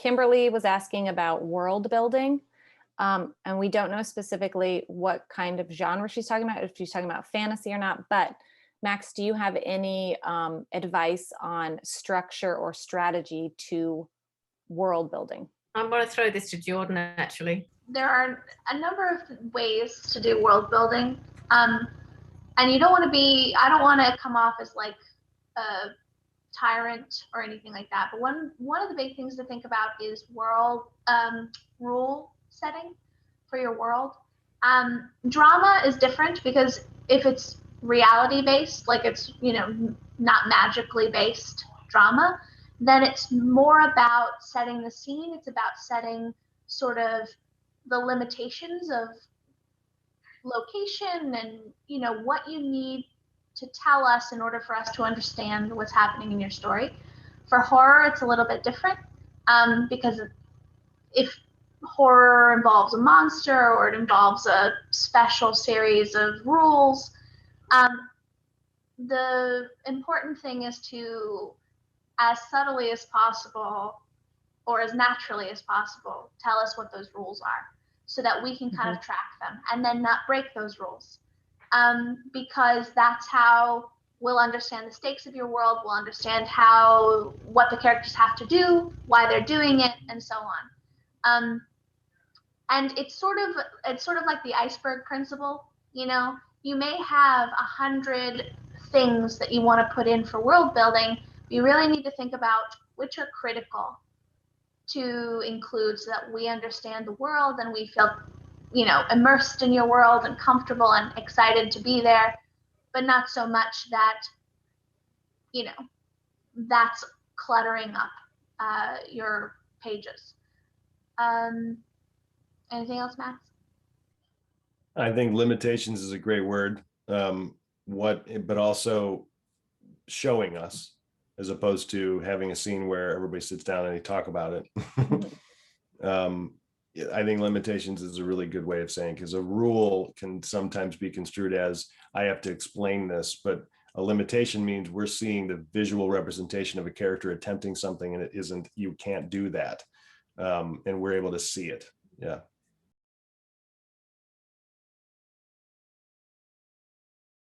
Kimberly was asking about world building. And we don't know specifically what kind of genre she's talking about, if she's talking about fantasy or not, but Max, do you have any advice on structure or strategy to world building? I'm going to throw this to Jordan, actually. There are a number of ways to do world building. And you don't want to be, I don't want to come off as like a tyrant or anything like that. But one of the big things to think about is world rule setting for your world. Drama is different because if it's reality based, like it's, you know, not magically based drama, then it's more about setting the scene. It's about setting sort of the limitations of location and, you know, what you need to tell us in order for us to understand what's happening in your story. For horror, it's a little bit different because if horror involves a monster or it involves a special series of rules, the important thing is to, as subtly as possible or as naturally as possible, tell us what those rules are so that we can kind of track them and then not break those rules. Because that's how we'll understand the stakes of your world, we'll understand what the characters have to do, why they're doing it, and so on. And it's sort of like the iceberg principle, you know. You may have 100 things that you want to put in for world building. You really need to think about which are critical to include so that we understand the world and we feel, you know, immersed in your world and comfortable and excited to be there, but not so much that, you know, that's cluttering up your pages. Anything else, Max? I think limitations is a great word. But also showing us, as opposed to having a scene where everybody sits down and they talk about it. I think limitations is a really good way of saying, because a rule can sometimes be construed as I have to explain this, but a limitation means we're seeing the visual representation of a character attempting something and it isn't, you can't do that. And we're able to see it. Yeah.